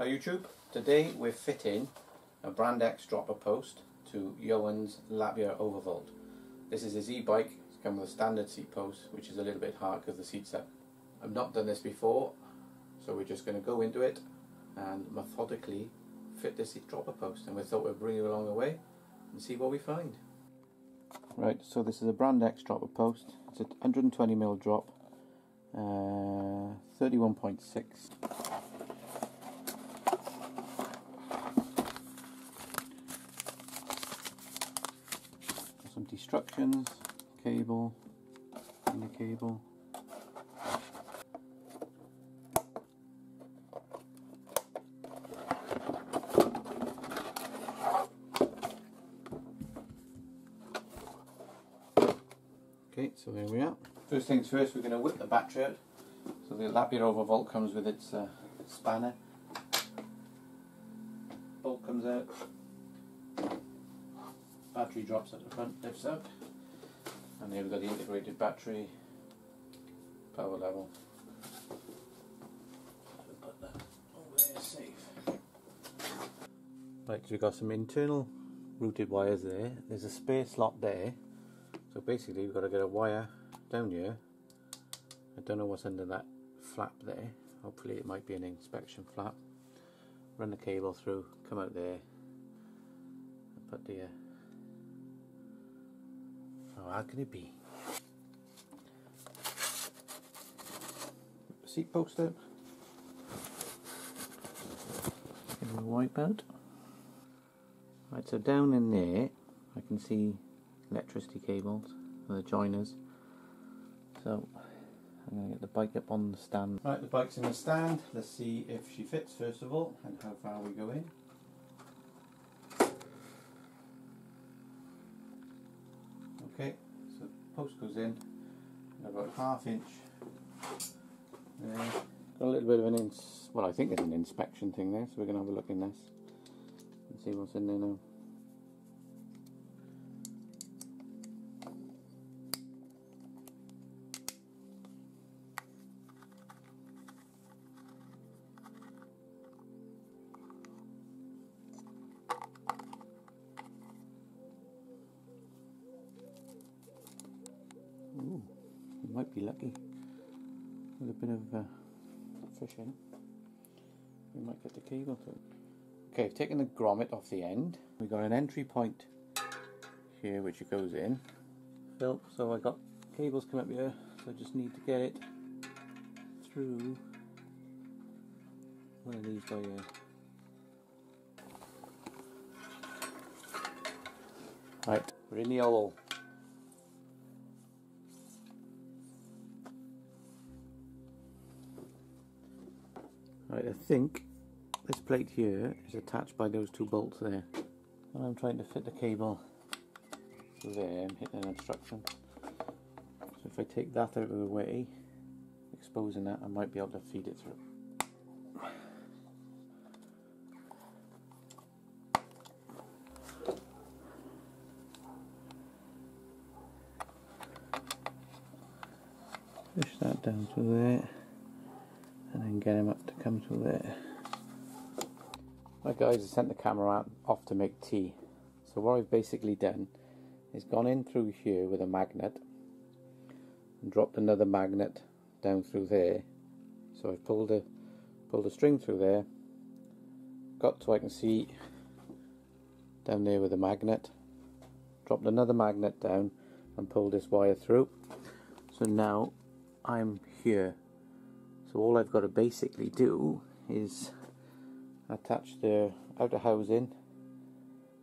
Hi YouTube, today we're fitting a Brand X dropper post to Johan's Lapierre Overvolt. This is his e-bike. It's come with a standard seat post, which is a little bit hard because the seat's up. I've not done this before, so we're just going to go into it and methodically fit this dropper post, and we thought we'd bring you along the way and see what we find. Right, so this is a Brand X dropper post. It's a 120mm drop, 31.6. Some destructions, cable, and the cable. Okay, so there we are. First things first, we're going to whip the battery out. So the Lapierre Overvolt comes with its spanner. Bolt comes out. Battery drops at the front, lifts out, and here we've got the integrated battery, power level. So put that over there safe. Right, so we've got some internal routed wires there. There's a spare slot there, so basically we've got to get a wire down here. I don't know what's under that flap there. Hopefully it might be an inspection flap. Run the cable through, come out there, and put the how can it be? Seat post out. Give it a wipe out. Right, so down in there I can see electricity cables for the joiners. So I'm going to get the bike up on the stand. Right, the bike's in the stand. Let's see if she fits first of all and how far we go in. Okay, so the post goes in about ½ inch there. Got a little bit of an well, I think there's an inspection thing there, so we're going to have a look in this and see what's in there now. Ooh, you might be lucky with a bit of fishing. We might get the cable through. Okay, I've taken the grommet off the end. We've got an entry point here which it goes in. So I got cables come up here, so I just need to get it through one of these by here. Right, we're in the hole. Right, I think this plate here is attached by those two bolts there. And I'm trying to fit the cable through there. I'm hitting an obstruction. So if I take that out of the way, exposing that, I might be able to feed it through. Push that down to there, and then get him up to come to there. Right guys, I sent the camera off to make tea. So what I've basically done is gone in through here with a magnet and dropped another magnet down through there. So I've pulled a string through there, got so I can see down there with a magnet, dropped another magnet down and pulled this wire through. So now I'm here. So all I've got to basically do is attach the outer housing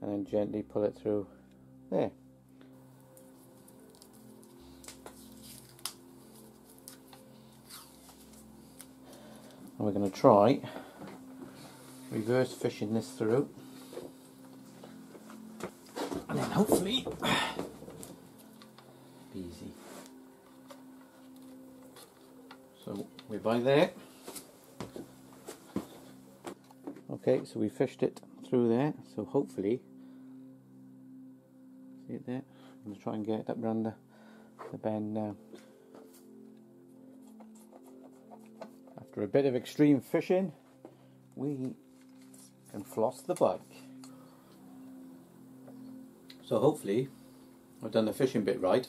and then gently pull it through there. And we're going to try reverse fishing this through, and then hopefully be easy. So we're by there. Okay, so we fished it through there, so hopefully, see it there? I'm going to try and get it up around the bend now. After a bit of extreme fishing, we and floss the bike. So hopefully I've done the fishing bit right.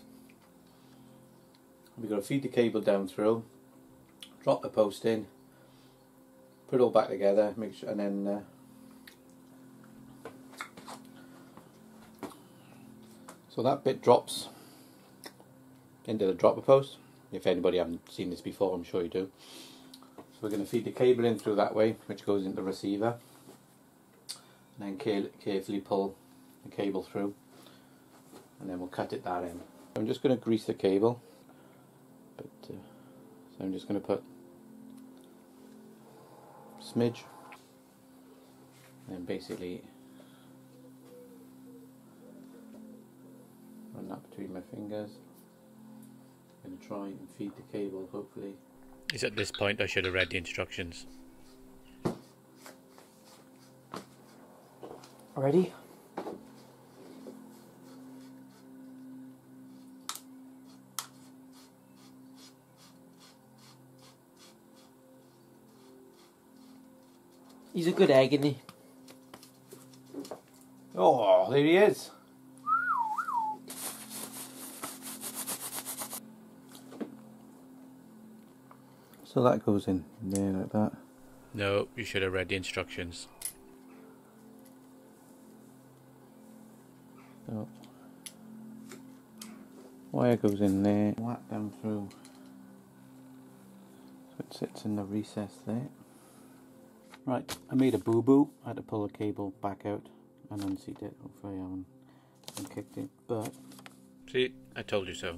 We've got to feed the cable down through, drop the post in, put it all back together, make sure, and then so that bit drops into the dropper post. If anybody haven't seen this before, I'm sure you do. So we're going to feed the cable in through that way, which goes into the receiver, and then carefully pull the cable through, and then we'll cut it that end. I'm just going to grease the cable, but so I'm just going to put a smidge, and basically run that between my fingers. I'm going to try and feed the cable, hopefully. It's at this point I should have read the instructions. Ready? He's a good egg, isn't he? Oh, there he is. So that goes in there like that. No, you should have read the instructions. So wire goes in there, whack down through, so it sits in the recess there. Right, I made a boo-boo. I had to pull the cable back out and unseat it. Hopefully I haven't kicked it, but See, I told you so.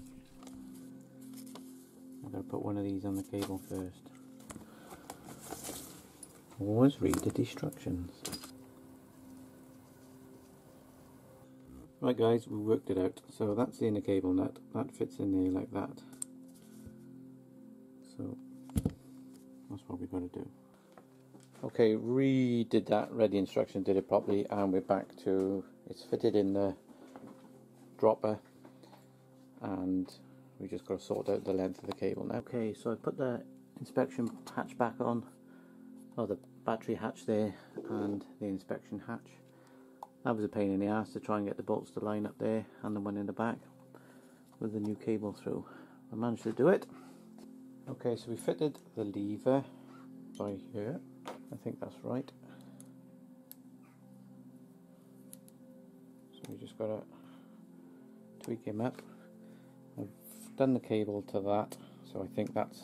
I've got to put one of these on the cable first. Always read the instructions. Right guys, we worked it out. So that's the inner cable nut. That fits in there like that. So that's what we've got to do. Okay, redid that, read the instructions, did it properly, and we're back to, it's fitted in the dropper, and we just got to sort out the length of the cable now. Okay, so I put the inspection hatch back on, or the battery hatch there, and the inspection hatch. That was a pain in the ass to try and get the bolts to line up there, and the one in the back with the new cable through. I managed to do it. Okay, so we fitted the lever by here. I think that's right. So we just got to tweak him up. I've done the cable to that, so I think that's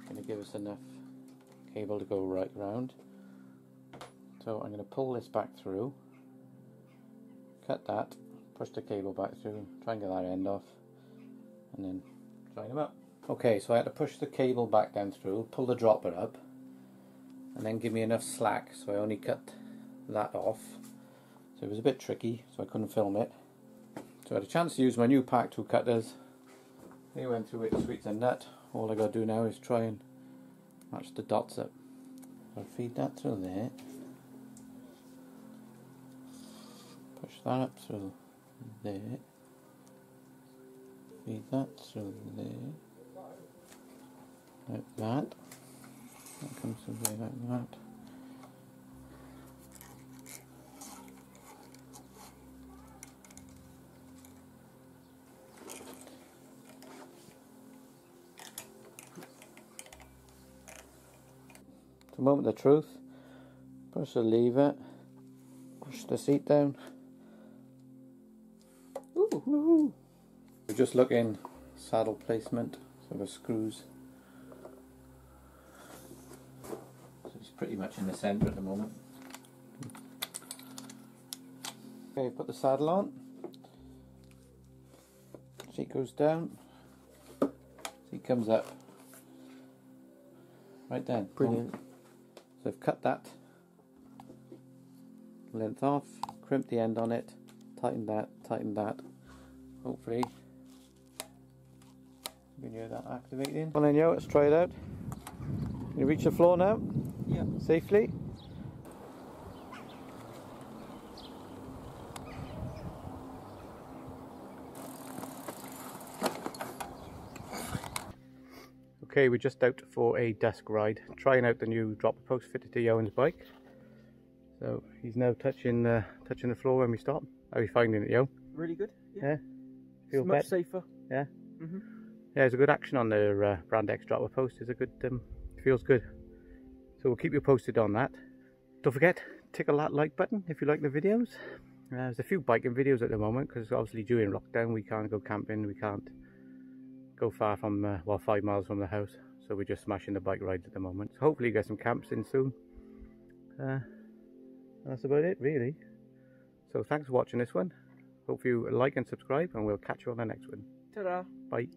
going to give us enough cable to go right round. So I'm going to pull this back through, cut that, push the cable back through, try and get that end off, and then join them up. Okay, so I had to push the cable back down through, pull the dropper up, and then give me enough slack, so I only cut that off. So it was a bit tricky, so I couldn't film it. So I had a chance to use my new Pack 2 cutters. They went through it sweet as a nut. All I got to do now is try and match the dots up. I'll feed that through there. Push that up through there. Feed that through there. Like that. That comes through there like that. The moment of truth. Push the lever. Push the seat down. Ooh, woohoo! We're just looking saddle placement, so the screws. Pretty much in the centre at the moment. Okay, put the saddle on. Seat goes down. Seat comes up. Right then. Brilliant. So I've cut that length off, crimped the end on it, tightened that. Hopefully you can hear that activating. Well then, yo, let's try it out. Can you reach the floor now? Yeah. Safely. Okay, we're just out for a desk ride, trying out the new dropper post fitted to Yoan's bike. So he's now touching the floor when we stop. How are you finding it, yo? Really good. Yeah. Feel it's much better? safer. Yeah. Mhm. Yeah, there's a good action on the Brand X dropper post. It's a good, feels good. So we'll keep you posted on that. Don't forget, tickle that like button if you like the videos. There's a few biking videos at the moment because obviously during lockdown we can't go camping, we can't go far from, well, 5 miles from the house. So we're just smashing the bike rides at the moment. So hopefully you get some camps in soon. That's about it really. So thanks for watching this one. Hope you like and subscribe, and we'll catch you on the next one. Ta-da! Bye.